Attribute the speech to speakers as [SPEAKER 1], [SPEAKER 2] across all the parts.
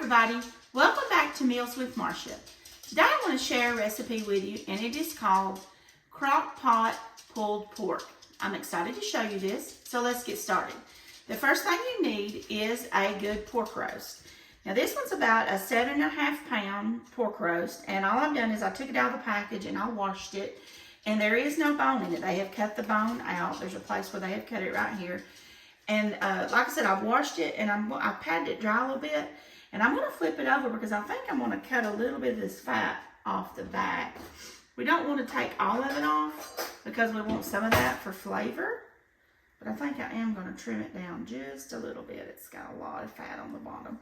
[SPEAKER 1] everybody, welcome back to Meals with Marcia. Today I want to share a recipe with you, and it is called Crockpot pulled pork. I'm excited to show you this, so let's get started. The first thing you need is a good pork roast. Now this one's about a 7.5 pound pork roast, and all I've done is I took it out of the package and I washed it, and there is no bone in it. They have cut the bone out. There's a place where they have cut it right here. And like I said, I've washed it and I've patted it dry a little bit, and I'm going to flip it over because I think I'm going to cut a little bit of this fat off the back. We don't want to take all of it off because we want some of that for flavor, but I think I am going to trim it down just a little bit. It's got a lot of fat on the bottom.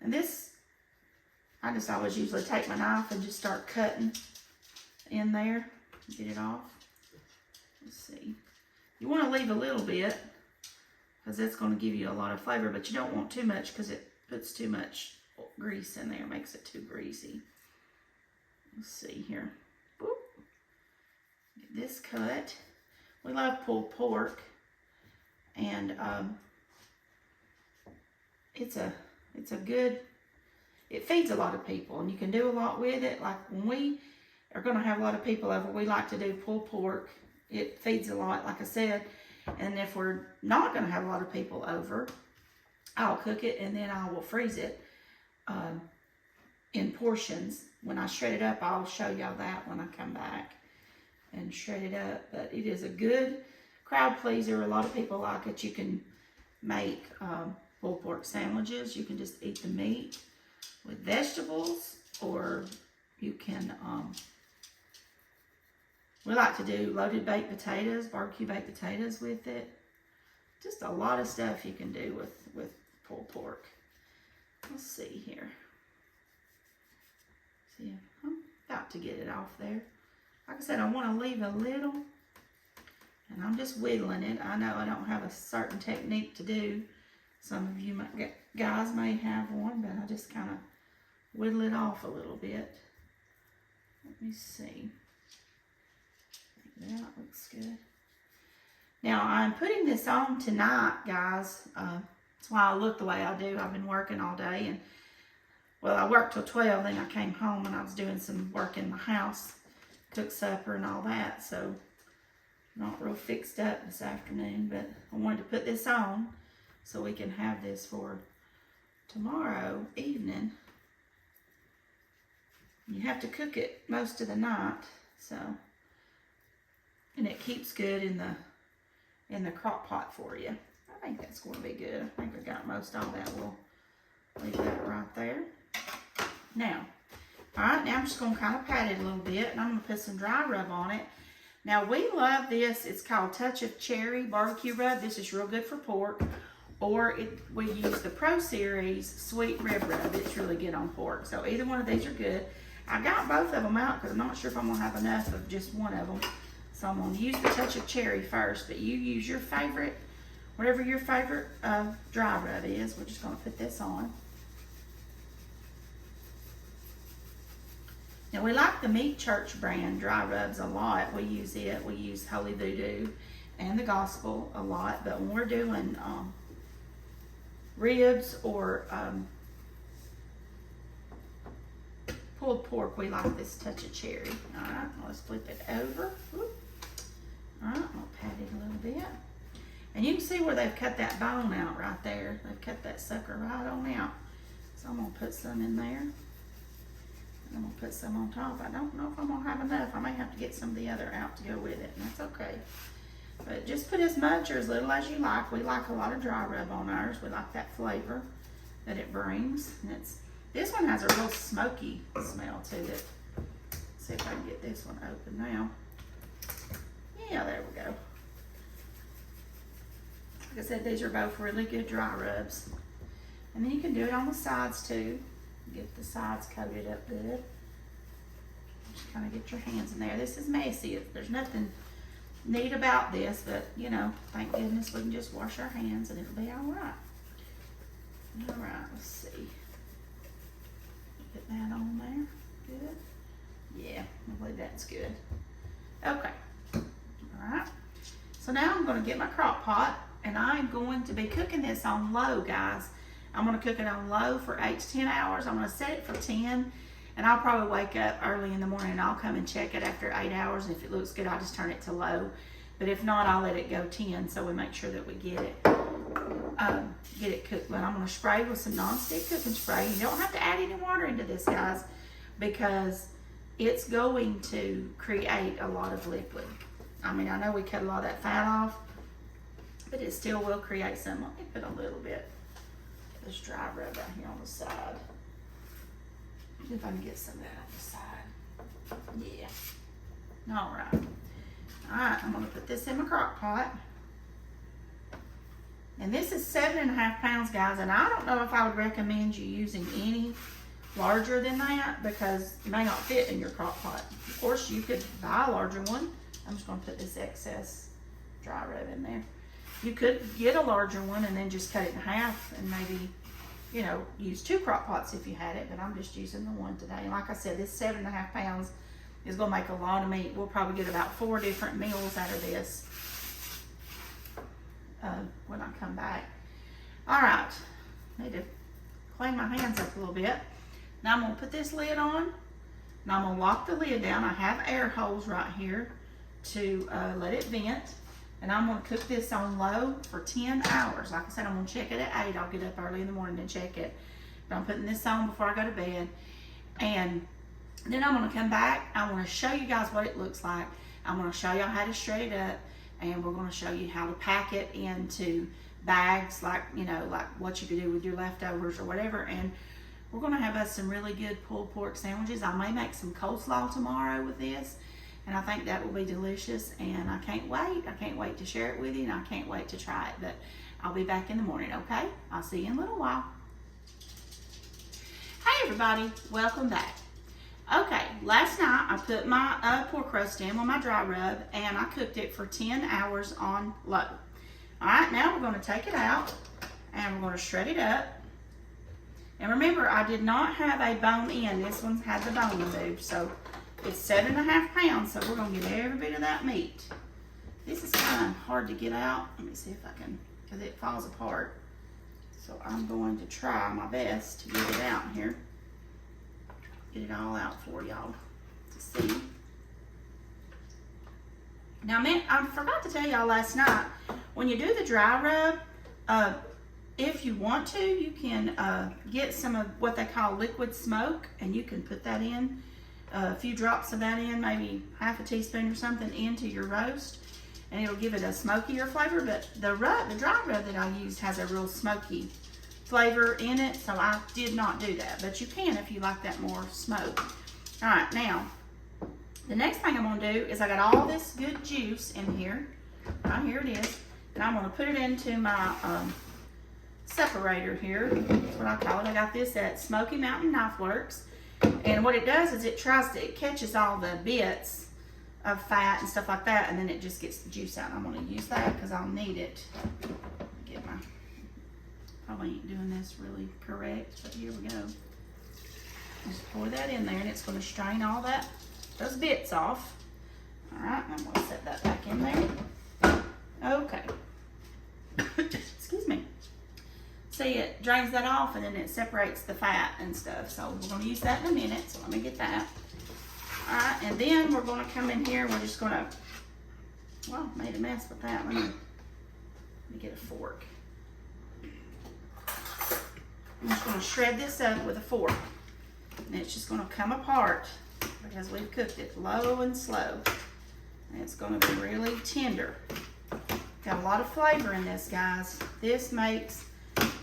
[SPEAKER 1] And this, I just always usually take my knife and just start cutting in there, get it off. Let's see. You want to leave a little bit because that's going to give you a lot of flavor, but you don't want too much because it puts too much grease in there, makes it too greasy. Let's see here. Boop. Get this cut. We love pulled pork, and it's a good, it feeds a lot of people, and you can do a lot with it. Like when we are going to have a lot of people over, we like to do pulled pork. It feeds a lot, like I said. And if we're not going to have a lot of people over, I'll cook it and then I will freeze it in portions. When I shred it up, I'll show y'all that when I come back and shred it up. But it is a good crowd pleaser. A lot of people like it. You can make pulled pork sandwiches. You can just eat the meat with vegetables, or you can we like to do loaded baked potatoes, barbecue baked potatoes with it. Just a lot of stuff you can do with pulled pork. Let's see here. See, I'm about to get it off there. Like I said, I want to leave a little, and I'm just whittling it. I know I don't have a certain technique to do. Some of you guys may have one, but I just kind of whittle it off a little bit. Let me see. That looks good. Now I'm putting this on tonight, guys. That's why I look the way I do. I've been working all day, and well, I worked till 12, then I came home and I was doing some work in my house, cooked supper and all that, so not real fixed up this afternoon, but I wanted to put this on so we can have this for tomorrow evening. You have to cook it most of the night, so. And it keeps good in the crock pot for you. I think that's going to be good. I think I got most all that. We'll leave that right there. Now, all right, now I'm just going to kind of pat it a little bit, and I'm going to put some dry rub on it. Now, we love this. It's called Touch of Cherry Barbecue Rub. This is real good for pork. Or we use the Pro Series Sweet Rib Rub. It's really good on pork. So either one of these are good. I got both of them out because I'm not sure if I'm going to have enough of just one of them. So I'm going to use the Touch of Cherry first, but you use your favorite, whatever your favorite dry rub is. We're just going to put this on. Now we like the Meat Church brand dry rubs a lot. We use it. We use Holy Voodoo and the Gospel a lot, but when we're doing ribs or pulled pork, we like this Touch of Cherry. All right, let's flip it over. Whoop. All right, I'm going to pat it a little bit. And you can see where they've cut that bone out right there. They've cut that sucker right on out. So I'm going to put some in there. And I'm going to put some on top. I don't know if I'm going to have enough. I may have to get some of the other out to go with it, and that's okay. But just put as much or as little as you like. We like a lot of dry rub on ours. We like that flavor that it brings. And this one has a real smoky smell to it. Let's see if I can get this one open now. Yeah, there we go. Like I said, these are both really good dry rubs. And then you can do it on the sides too. Get the sides coated up good. Just kind of get your hands in there. This is messy. There's nothing neat about this, but you know, thank goodness we can just wash our hands and it'll be all right. All right, let's see. Put that on there. Good. Yeah, I believe that's good. Okay. All right. So now I'm going to get my crock pot, and I'm going to be cooking this on low, guys. I'm gonna cook it on low for 8 to 10 hours. I'm gonna set it for 10, and I'll probably wake up early in the morning and I'll come and check it after 8 hours. And if it looks good, I'll just turn it to low. But if not, I'll let it go 10, so we make sure that we get it cooked. But I'm gonna spray with some non-stick cooking spray. You don't have to add any water into this, guys, because it's going to create a lot of liquid. I mean, I know we cut a lot of that fat off, but it still will create some. Let me put a little bit of this dry rub right here on the side. See if I can get some of that on the side. Yeah. All right. All right, I'm gonna put this in my crock pot. And this is 7.5 pounds, guys, and I don't know if I would recommend you using any larger than that because it may not fit in your crock pot. Of course, you could buy a larger one. I'm just gonna put this excess dry rub in there. You could get a larger one and then just cut it in half and maybe, you know, use 2 crock pots if you had it, but I'm just using the one today. And like I said, this 7.5 pounds is gonna make a lot of meat. We'll probably get about 4 different meals out of this when I come back. All right, need to clean my hands up a little bit. Now I'm gonna put this lid on, and I'm gonna lock the lid down. I have air holes right here to let it vent, and I'm gonna cook this on low for 10 hours. Like I said, I'm gonna check it at 8. I'll get up early in the morning and check it. But I'm putting this on before I go to bed, and then I'm gonna come back. I wanna show you guys what it looks like. I'm gonna show y'all how to shred it up, and we're gonna show you how to pack it into bags, like, you know, like what you could do with your leftovers or whatever. And we're gonna have us some really good pulled pork sandwiches. I may make some coleslaw tomorrow with this, and I think that will be delicious. And I can't wait. I can't wait to share it with you, and I can't wait to try it. But I'll be back in the morning, okay? I'll see you in a little while. Hey everybody, welcome back. Okay, last night I put my pork roast in with my dry rub, and I cooked it for 10 hours on low. All right, now we're gonna take it out and we're gonna shred it up. And remember, I did not have a bone in. This one had the bone removed, so it's 7.5 pounds, so we're gonna get every bit of that meat. This is kind of hard to get out. Let me see if I can, because it falls apart. So I'm going to try my best to get it out here. Get it all out for y'all to see. Now, I forgot to tell y'all last night, when you do the dry rub, if you want to, you can get some of what they call liquid smoke, and you can put that in, a few drops of that in, maybe half a teaspoon or something, into your roast, and it'll give it a smokier flavor. But the dry rub that I used has a real smoky flavor in it, so I did not do that. But you can if you like that more smoke. All right, now, the next thing I'm gonna do is I got all this good juice in here. Right here it is. And I'm gonna put it into my separator here. That's what I call it. I got this at Smoky Mountain Knife Works. And what it does is it catches all the bits of fat and stuff like that, and then it just gets the juice out. I'm gonna use that because I'll need it. Probably ain't doing this really correct, but here we go. Just pour that in there, and it's going to strain all those bits off. All right, I'm going to set that back in there. Okay. Excuse me. See, it drains that off, and then it separates the fat and stuff. So we're going to use that in a minute, so let me get that. All right, and then we're going to come in here. We're just going to, well, made a mess with that. Let me get a fork. I'm just going to shred this up with a fork, and it's just going to come apart because we've cooked it low and slow, and it's going to be really tender. Got a lot of flavor in this, guys. This makes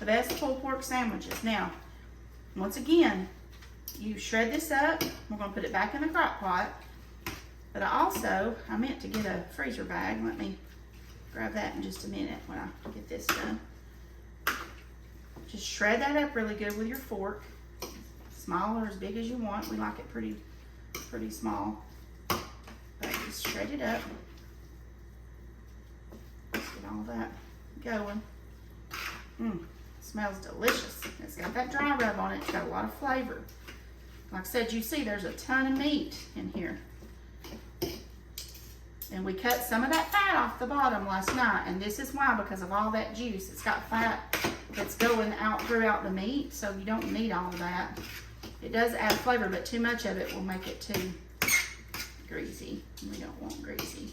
[SPEAKER 1] the best pulled pork sandwiches. Now, once again, you shred this up. We're going to put it back in the crock pot, but I meant to get a freezer bag. Let me grab that in just a minute when I get this done. Just shred that up really good with your fork, small or as big as you want. We like it pretty small. But just shred it up. Just get all that going. Smells delicious. It's got that dry rub on it. It's got a lot of flavor. Like I said, you see there's a ton of meat in here. And we cut some of that fat off the bottom last night, and this is why, because of all that juice. It's got fat that's going out throughout the meat, so you don't need all of that. It does add flavor, but too much of it will make it too greasy. We don't want greasy.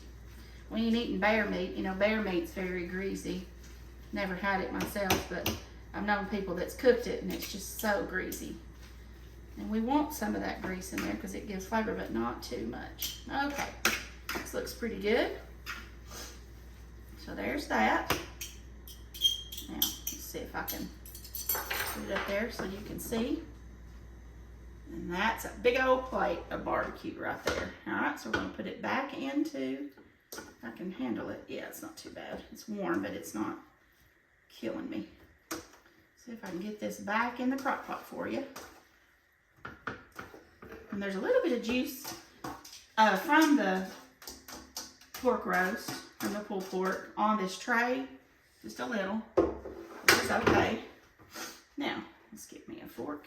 [SPEAKER 1] When you're eating bear meat, you know, bear meat's very greasy. Never had it myself, but I've known people that's cooked it and it's just so greasy. And we want some of that grease in there because it gives flavor, but not too much. Okay, this looks pretty good. So there's that. Now, let's see if I can put it up there so you can see. And that's a big old plate of barbecue right there. All right, so we're gonna put it back into, I can handle it. Yeah, it's not too bad. It's warm, but it's not killing me. See if I can get this back in the crock pot for you. And there's a little bit of juice from the pork roast, from the pulled pork on this tray. Just a little. It's okay. Now, let's get me a fork.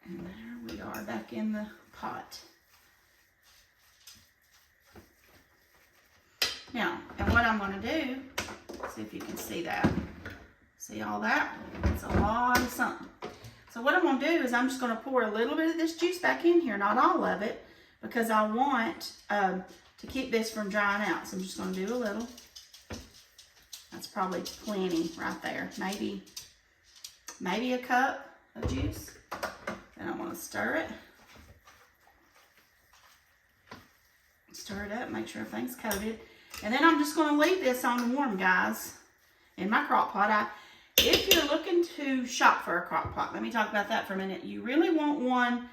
[SPEAKER 1] And there we are back in the pot. Now, and what I'm going to do, see if you can see that. See all that? It's a lot of something. So what I'm going to do is I'm just going to pour a little bit of this juice back in here, not all of it, because I want to keep this from drying out. So I'm just going to do a little. That's probably plenty right there. Maybe a cup of juice. Then I want to stir it. Stir it up, make sure everything's coated. And then I'm just going to leave this on warm, guys, in my crock pot. If you're looking to shop for a crock pot, let me talk about that for a minute. You really want one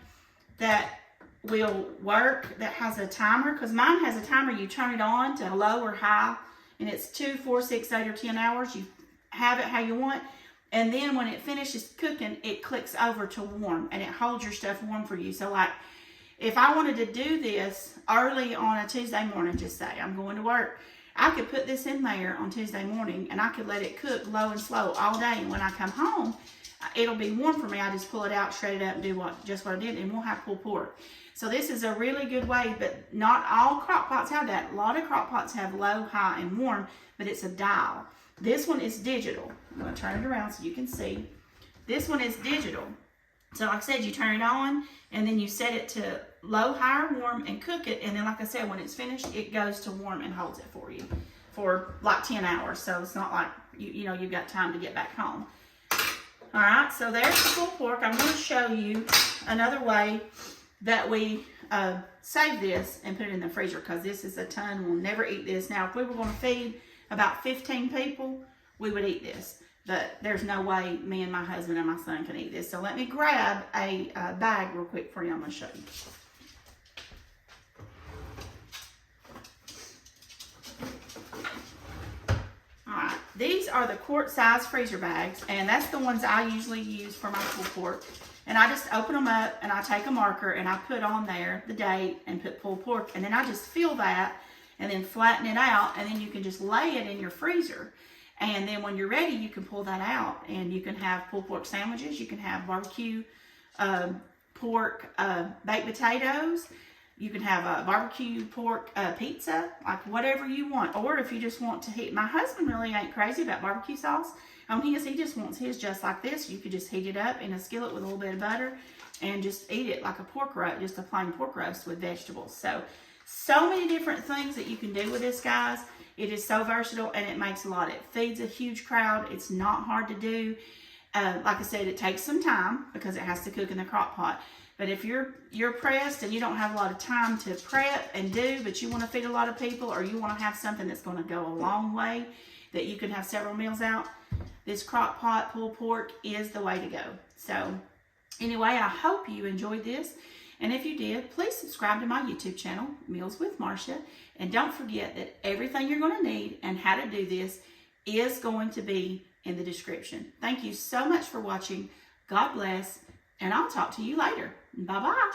[SPEAKER 1] that will work, that has a timer, because mine has a timer. You turn it on to low or high, and it's 2, 4, 6, 8, or 10 hours. You have it how you want. And then when it finishes cooking, it clicks over to warm, and it holds your stuff warm for you. So like, if I wanted to do this early on a Tuesday morning, just say I'm going to work, I could put this in there on Tuesday morning, and I could let it cook low and slow all day. And when I come home, it'll be warm for me. I just pull it out, shred it up, and do just what I did, and we'll have pulled pork. So this is a really good way, but not all crock pots have that. A lot of crock pots have low, high, and warm, but it's a dial. This one is digital. I'm going to turn it around so you can see. This one is digital. So like I said, you turn it on, and then you set it to low, high, or warm, and cook it. And then like I said, when it's finished, it goes to warm and holds it for you for like 10 hours. So it's not like, you know, you've got time to get back home. All right, so there's the pulled pork. I'm going to show you another way that we save this and put it in the freezer, because this is a ton. We'll never eat this. Now, if we were going to feed about 15 people, we would eat this. But there's no way me and my husband and my son can eat this. So let me grab a bag real quick for you. I'm going to show you. Alright, these are the quart size freezer bags, and that's the ones I usually use for my pulled pork. And I just open them up, and I take a marker, and I put on there the date and put pulled pork, and then I just fill that and then flatten it out, and then you can just lay it in your freezer. And then when you're ready, you can pull that out, and you can have pulled pork sandwiches. You can have barbecue pork baked potatoes. You can have a barbecue pork pizza, like whatever you want. Or if you just want to heat, my husband really ain't crazy about barbecue sauce on his. He just wants his just like this. You could just heat it up in a skillet with a little bit of butter and just eat it like a pork roast, just a plain pork roast with vegetables. So many different things that you can do with this, guys. It is so versatile, and it makes a lot. It feeds a huge crowd. It's not hard to do. Like I said, it takes some time because it has to cook in the crock pot. But if you're pressed and you don't have a lot of time to prep and do, but you want to feed a lot of people, or you want to have something that's going to go a long way, that you can have several meals out, this crock pot pulled pork is the way to go. So anyway, I hope you enjoyed this. And if you did, please subscribe to my YouTube channel, Meals with Marcia. And don't forget that everything you're going to need and how to do this is going to be in the description. Thank you so much for watching. God bless. And I'll talk to you later. Bye-bye.